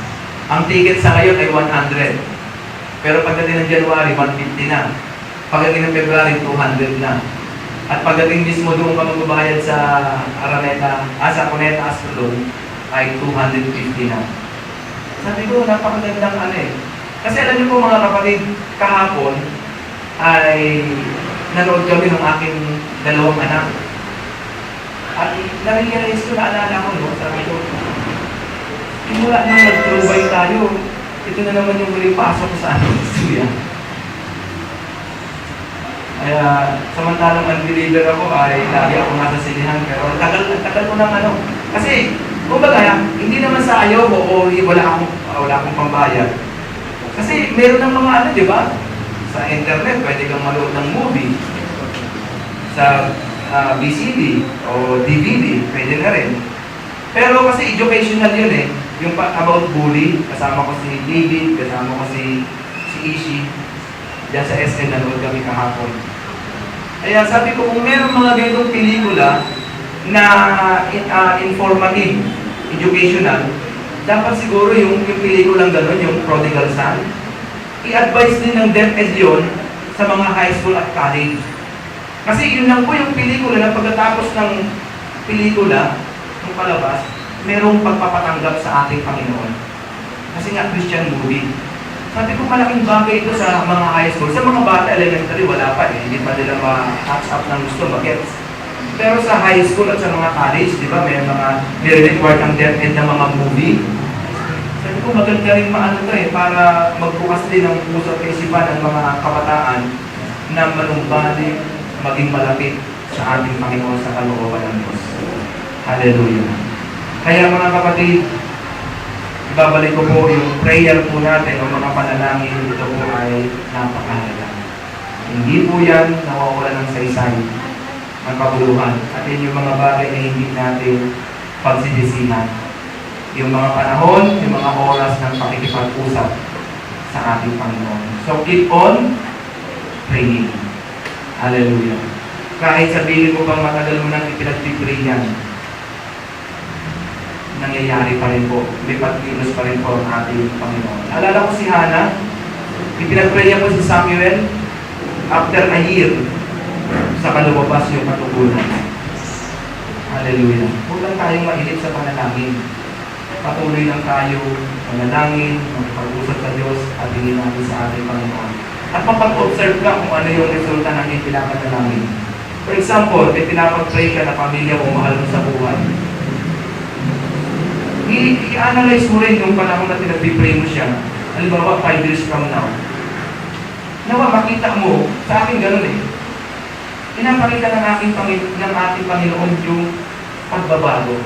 [SPEAKER 1] Ang ticket sa ngayon ay 100. Pero pagdating ng January, 150 na. Pagdating ng February, 200 na. At pagdating mismo doon ka magbabayad sa sa Cuneta Astrodome, ay 250 na. Sabi ko, napakagandang Kasi alam niyo po mga kapatid, kahapon ay nanood kami ng aking dalawang anak. At na-realize ko, naalala ko, sabi ko, simula nang nag-trubay tayo, ito na naman yung muling pasok ko sa ating istorya. Kaya, samantalang unbeliever ako, ay lagi ako nasa silihan, pero tagal ko ng Kasi, kumbaga, hindi naman sa ayaw ko o wala akong pambayad. Kasi meron ng mga di ba? Sa internet, pwede kang manood ng movie. Sa VCD o DVD, pwede na rin. Pero kasi educational yun Yung about bully, kasama ko si David, kasama ko si Ishi. Diyan sa SM nanood kami kahapon. Kaya sabi ko, kung meron mga ganitong pelikula na informative, educational, dapat siguro yung pelikulang gano'n, yung Prodigal Son, i-advise din ng DepEd yun sa mga high school at college. Kasi yun lang po yung pelikula na pagkatapos ng pelikula, ng palabas, merong pagpapatanggap sa ating Panginoon. Kasi nga Christian movie. Sabi ko, malaking bagay ito sa mga high school. Sa mga bata elementary, wala pa eh. Hindi pa nila ma-catch up ng gusto, mag-gets. Pero sa high school at sa mga college, di ba, may mga nire-require ng DepEd ng mga movie. Sabi ko, maganda rin maano to eh, para magbukas din ang puso at isipan ng mga kabataan na manumbalik, maging malapit sa ating Panginoon sa kalooban ng Diyos. Hallelujah. Kaya mga kapatid, ibabalik ko po yung prayer po natin o mga panalangin, ito po ay napakahalaga. Hindi po yan nawawala ng saysay ng kabuluhan. At yun yung mga bagay na hindi natin pagsisisihan. Yung mga panahon, yung mga oras ng pakikipag-usap sa ating Panginoon. So keep on praying. Hallelujah. Kahit sabihin mo pang matagal mo nang ipinag-pray yan, nangyayari pa rin po. May pagkilos pa rin po ang ating Panginoon. Alala ko si Hannah, ipinag-pray niya po si Samuel after a year sa kalumabas yung katugunan. Hallelujah. Huwag lang tayong mahilig sa panalangin. Patuloy lang tayo manalangin, magpag-usap sa Diyos at hingin natin sa ating Panginoon. At mapag-observe ka kung ano yung resulta ng iyong pinapanalangin. For example, may pinapag-pray ka na pamilya o mahal mo sa buhay. I-analyze mo rin yung panahon na pinag-pray mo siya. Halimbawa, 5 years from now. Nawa, makita mo, sa akin ganun eh. Pinapakita ng ating Panginoon yung pagbabago.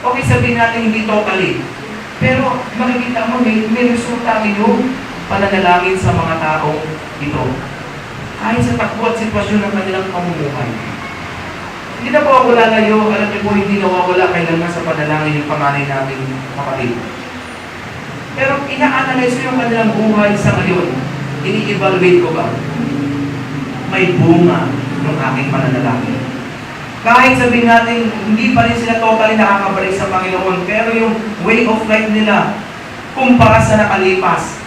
[SPEAKER 1] Okay, sabihin natin hindi totally. Pero makikita mo, may resulta yung pananalangin sa mga taong ito. Kahit sa takbo at sitwasyon ng kanilang pamumuhay. Hindi na po wala layo, alam niyo po, hindi nawawala kailangan sa panalangin yung panganay natin kapatid. Pero ina-analyze ko yung kanilang buhay sa ngayon. Ini-evaluate ko ba? May bunga ng aking pananalangin. Kahit sabihin natin, hindi pa rin sila totally nakakabalik sa Panginoon, pero yung way of life nila, kumpara sa nakalipas,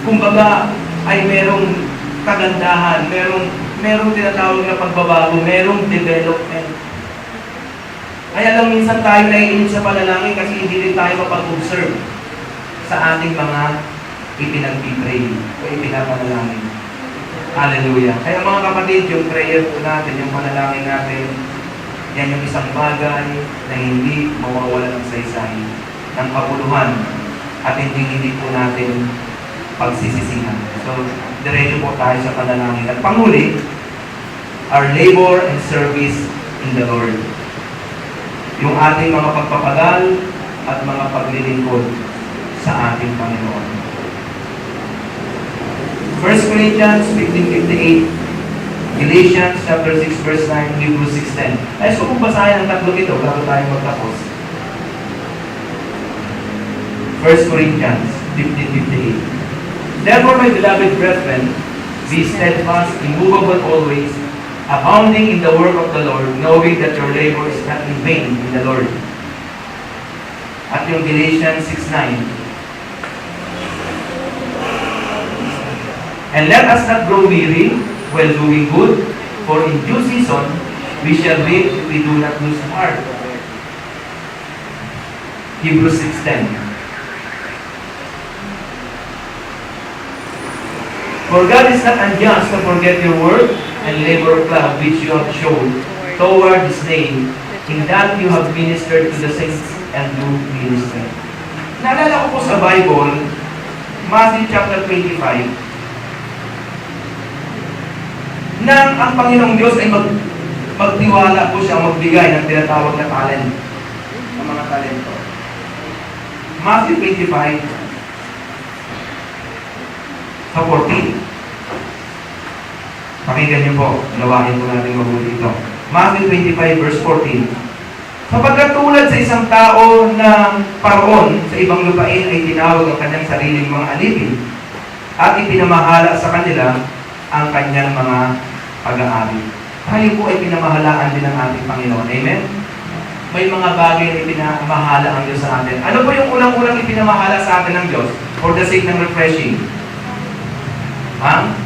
[SPEAKER 1] kumbaga ay merong kagandahan, merong tinatawag na pagbabago, merong development. Kaya lang minsan tayo naiinit sa panalangin kasi hindi rin tayo mapag-observe sa ating mga ipinag-pray o ipinapanalangin. Hallelujah. Kaya mga kapatid, yung prayer po natin, yung panalangin natin, yan yung isang bagay na hindi mawawala ng saysay, ng kabuluhan, at hindi po natin pagsisisihan. So, diretso po tayo sa panalangin. At panghuli, our labor and service in the Lord. Yung ating mga pagpapagal at mga paglilingkod sa ating Panginoon. 1 Corinthians 15:58, Galatians chapter 6 verse 9, Hebrews 6:10. Ayos ko kung basahin ang tatlong ito bago tayo magtapos. 1 Corinthians 15:58. Therefore, my beloved brethren, be steadfast, immovable always, abounding in the work of the Lord, knowing that your labor is not in vain in the Lord. At yung Galatians 6:9. And let us not grow weary while doing good, for in due season we shall reap if we do not lose heart. Hebrews 6:10. For God is not unjust to forget your work and labor of love which you have shown toward His name, in that you have ministered to the saints and do minister. Naalala ko po sa Bible, Matthew chapter 25, nang ang Panginoong Diyos ay magtiwala po siya, magbigay ng tinatawag na talent, ng mga talento. Matthew 25, sa 14. Pakinggan niyo po, lawahin po natin mabuti ito. Matthew 25 verse 14. Sapagkat tulad sa isang tao na paroon sa ibang lupain ay tinawag ang kanyang sariling mga alipin at ipinamahala sa kanila ang kanyang mga pag-aari. Tayo po ay pinamahalaan din ng ating Panginoon. Amen? May mga bagay na ipinamahala ang Diyos sa atin. Ano po yung unang-unang ipinamahala sa atin ng Diyos for the sake ng refreshing? Ang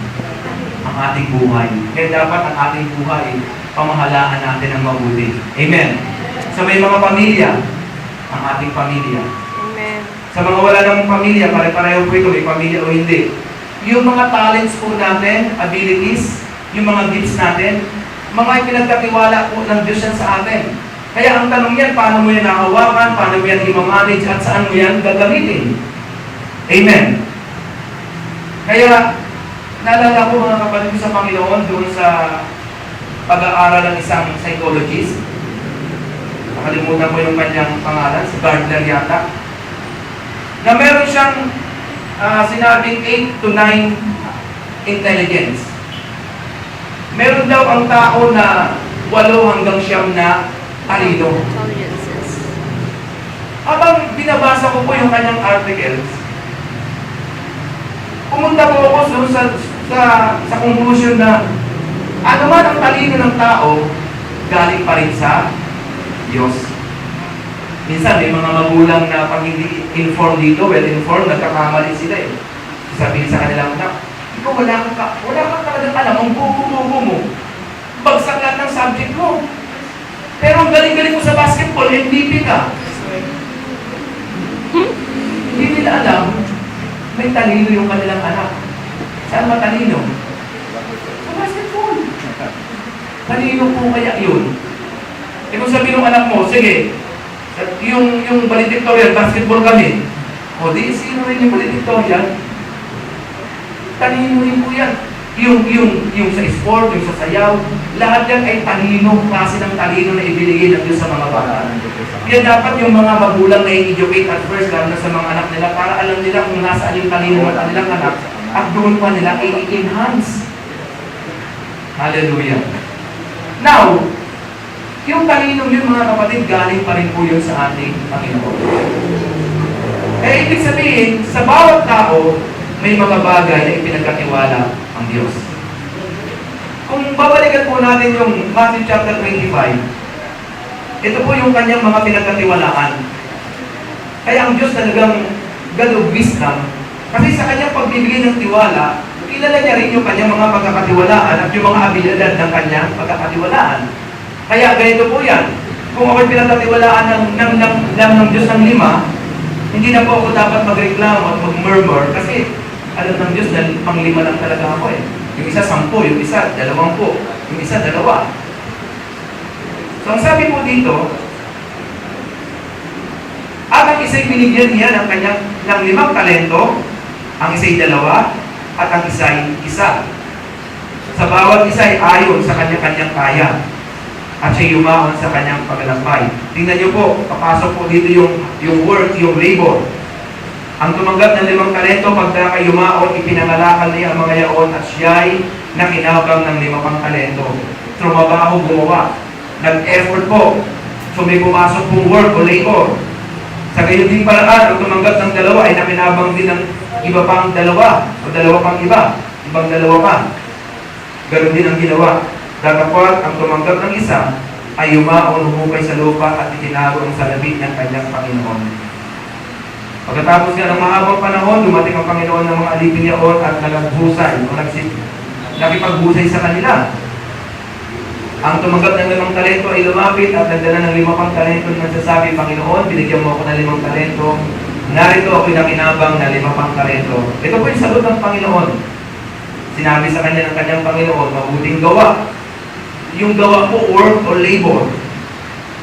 [SPEAKER 1] ating buhay. Kaya dapat ang ating buhay, pamahalaan natin ng mabuti. Amen? So may mga pamilya, ang ating pamilya.
[SPEAKER 2] Amen.
[SPEAKER 1] Sa mga wala namang pamilya, pare-pareho po ito, may pamilya o hindi. Yung mga talents po natin, abilities, yung mga gifts natin, mga ipinagkatiwala po ng Diyos yan sa atin. Kaya ang tanong yan, paano mo yan nahawakan, paano mo yan i-manage, at saan mo yan gagamitin? Amen. Kaya, naalala ko mga kapatid ko sa Panginoon doon sa pag-aaral ng isang psychologist. Nakalimutan ko yung kanyang pangalan, si Gardner yata. Na meron siyang sinabing 8 to 9 intelligence. Meron daw ang tao na 8 hanggang 9 na talino.
[SPEAKER 2] Intelligences.
[SPEAKER 1] Habang binabasa ko po yung kanyang articles, pumunta po ako doon sa conclusion na ano man ang talino ng tao, galing pa rin sa Diyos. Minsan may mga magulang na pag hindi informed dito, well-informed, nagkakamali sila eh. Sabihin sa kanilang anak, ikaw wala kang talagang alam, ang bubo-bubo mo. Bagsak lahat ng subject mo. Pero ang galing-galing mo sa basketball, MVP ka. Hindi nila alam, may talino yung kanilang anak. Saan matalino? Sa basketball. Talino po kaya yun. E kung sabihin ng anak mo, sige, yung valedictorian, basketball kami. O di, sino rin yung valedictorian? Talino rin po yan. Yung sa sport, yung sa sayaw, lahat yan ay talino, klase ng talino na ibinigay ng Diyos sa mga bata. Kaya dapat yung mga magulang na i-educate at first, lalo na sa mga anak nila, para alam nila kung nasaan yung talino ng kanilang anak, at doon pa nila i-enhance. Hallelujah. Now, yung talino yun mga kapatid, galing pa rin po yun sa ating Panginoon. Ibig sabihin, sa bawat tao, may mga bagay na ipinagkatiwala ang Diyos. Kung babalikan po natin yung Matthew chapter 25, ito po yung kanyang mga pinagkatiwalaan. Kaya ang Diyos talagang God of wisdom, kasi sa kanyang pagbibigay ng tiwala, kilala niya rin yung kanyang mga pagkakatiwalaan at yung mga abilidad ng kanyang pagkakatiwalaan. Kaya ganito po yan. Kung ako'y pinagkatiwalaan ng Diyos ng 5, hindi na po ako dapat magreklamo at mag-murmur kasi alam ng Diyos na pang-5 lang talaga ako eh. Yung isa 10, yung isa 20, yung isa 2. So ang sabi po dito, at ang isa'y binigyan niya ng kanyang ng 5 talento, ang isa'y 2, at ang isa'y 1. Sa bawat isa ay ayon sa kanya-kanyang kaya. At siya yumaon sa kanyang paglalakbay. Tingnan niyo po, papasok po dito yung work, yung labor. Ang tumanggap ng 5 talento, pagka yumaon, ipinangalakal niya ang mga yaon at siya'y nakinabang ng 5 talento. Trumabaho, gumawa. Nag-effort po. So may pumasok pong work o labor. Sa gayon din paraan, ang tumanggap ng 2 ay nakinabang din ng iba pang 2 o 2 pang iba. Ibang 2 pa. Ganon din ang ginawa. Datapwat ang tumanggap ng 1 ay yumaon, humukay sa lupa at itinago ang salamin ng kanyang Panginoon. Pagkatapos nga ng mahabang panahon, dumating ang Panginoon ng mga alipin niyaon at nagaghusay o nakipaghusay sa kanila. Ang tumanggap ng 5 talento ay lumapit at nagdala ng 5 pang talento na nagsasabi, Panginoon, binigyan mo ako ng 5 talento. Narito ako'y nakinabang na 5 pang talento. Ito po yung sagot ng Panginoon. Sinabi sa kanya ng kanyang Panginoon, mabuting gawa. Yung gawa po, work or labor.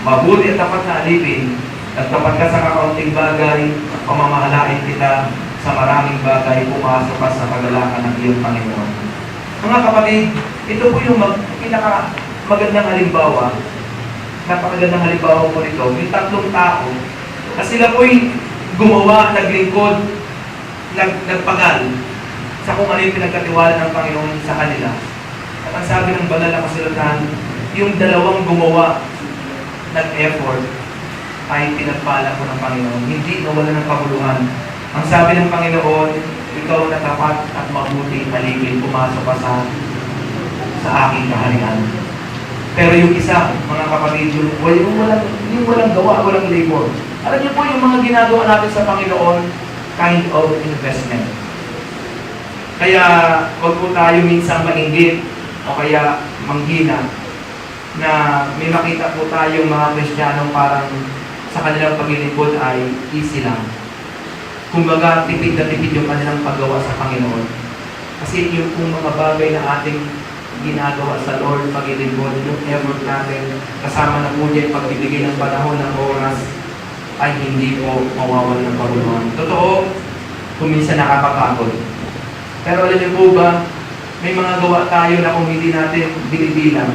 [SPEAKER 1] Mabuti at tapat na alipin. At tapat ka sa kakaunting bagay, pamamahalain kita sa maraming bagay, pumasok ka sa kagalakan ng iyong Panginoon. Mga kapatid, ito po yung magandang halimbawa. Napakagandang halimbawa po nito. Yung 3 tao na sila po'y gumawa, naglingkod, nagpagal sa kung ano yung pinagkatiwala ng Panginoon sa kanila. At ang sabi ng banal na kasulatan, yung 2 gumawa, nag-effort, ay pinagpala ko ng Panginoon. Hindi nawala ng kabuluhan. Ang sabi ng Panginoon, ikaw na tapat at mabuting halipin, pumasok ka sa aking kaharian. Pero yung isa, mga kapatid, yung walang gawa, walang labor. Alam niyo po yung mga ginagawa natin sa Panginoon, kind of investment. Kaya, huwag po tayo minsan mainggit o kaya manghina na may makita po tayong mga Kristiyanong parang sa kanilang paglilingkod ay easy lang. Kumbaga, tipid na tipid yung kanilang paggawa sa Panginoon. Kasi yung kung mga bagay na ating ginagawa sa Lord, paglilingkod, yung effort natin, kasama na po niya yung pagbibigay ng panahon ng oras, ay hindi po mawawala ng paguluhan. Totoo, kung minsan nakakapagod. Pero alam niyo po ba, may mga gawa tayo na kung hindi natin binibilang.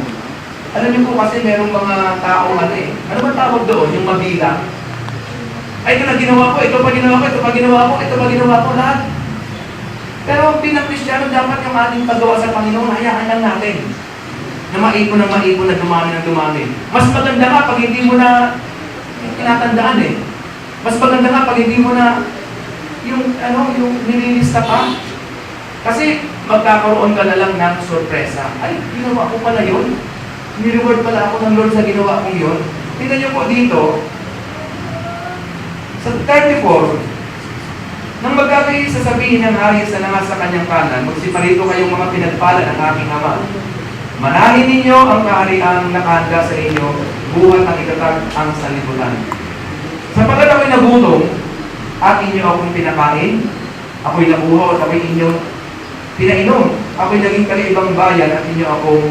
[SPEAKER 1] Alam niyo po kasi merong mga taong ano ba tawag doon? Yung mabilang. Ay, ito na ginawa ko, ito pa ginawa ko, ito pa ginawa ko, ito pa ginawa ko, lahat. Pero bilang Kristiyano, dapat yung ating paggawa sa Panginoon, hayaan lang natin. Na maipon na dumami ng dumami. Mas maganda nga pag hindi mo na tinatandaan eh. Mas maganda nga pag hindi mo na yung nililista pa. Kasi magkakaroon ka na lang ng sorpresa. Ay, ginawa ko pala yun. Ni-reward pala ako ng Lord sa ginawa kong yun. Tingnan niyo po dito, sa 34, nang magkakayi sasabihin ng hari sa nasa kanyang kanan, magsiparito kayong mga pinagpala ng aking Ama. Manahin ninyo ang kahariang nakahanda sa inyo, buhat ang itatag ang sanlibutan. Sapagkat ako'y nagutom, at inyo akong pinakain, ako'y nabuhaw at ako'y inyo pinainom, ako'y naging kaliibang bayan at inyo akong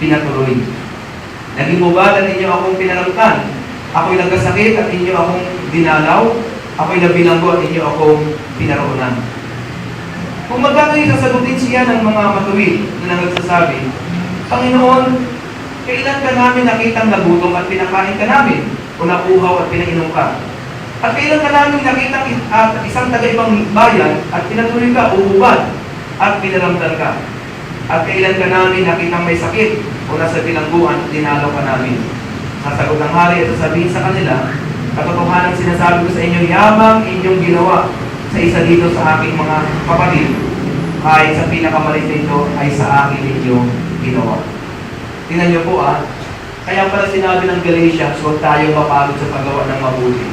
[SPEAKER 1] pinatuloy. Naging bubad at inyo akong pinarangkan, ako'y nagkasakit at inyo akong dinalaw, ako'y nabilanggo at inyo akong pinaroonan. Kung magkakaroon sasagutin siya ng mga matuwid na nagsasabi, Panginoon, kailan ka namin nakitang nagutom at pinakain ka namin, o napuhaw at pinainom ka? At kailan ka namin nakitang isang taga-ibang bayan at pinatuloy ka, uhubad at pinaramdan ka? At kailan ka namin nakitang may sakit o nasa bilangguan at dinalaw ka namin? Sasagot ng hari at sasabihin sa kanila, katotohanan sinasabi ko sa inyo, yamang inyong ginawa sa isa dito sa aking mga kapatid, kahit sa pinakamalit nito ay sa akin ninyo ginawa. Tingnan niyo po kaya pala sinabi ng Galatians, huwag tayo mapagod sa paggawa ng mabuti.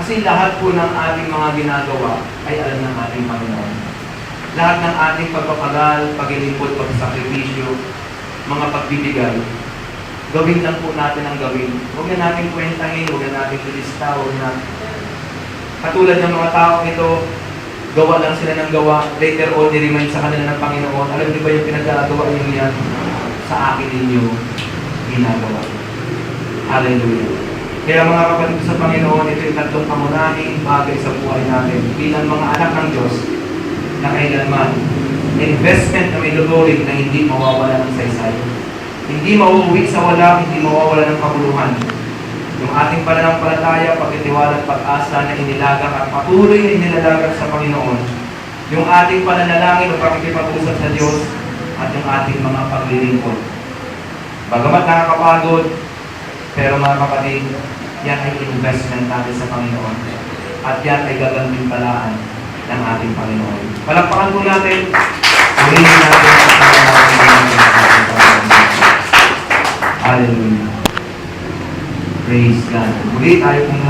[SPEAKER 1] Kasi lahat po ng ating mga ginagawa ay alam ng ating Panginoon. Lahat ng ating pagpapagal, paglilingkod, pagsakripisyo, mga pagbibigay, gawin lang po natin ang gawin. Huwag na natin kwentahin, huwag na natin ilista, huwag na. Katulad ng mga tao ito, gawa lang sila ng gawa, later on, i-remind sa kanila ng Panginoon, alam niyo ba yung pinagagawa niyo yan? Sa akin ninyo ginagawa. Hallelujah. Kaya mga kapatid sa Panginoon, ito yung tatlong kamunahing bagay sa buhay natin bilang mga anak ng Diyos na kailanman investment na may luturing na hindi mawawala ng saysay. Hindi mauuwi sa wala, hindi mawawala ng kabuluhan. Yung ating pananampalataya, pagtitiwala at pag-asa na inilagak at patuloy na inilalagak sa Panginoon. Yung ating pananalangin o pakikipag-usap sa Diyos at yung ating mga paglilingkod. Bagamat nakakapagod, pero mga kapatid, yan ay investment natin sa Panginoon. At yan ay gagantimpalaan ng ating Panginoon. Palakpakan po natin. Purihin natin ang Hallelujah. Praise God. Muli tayo pong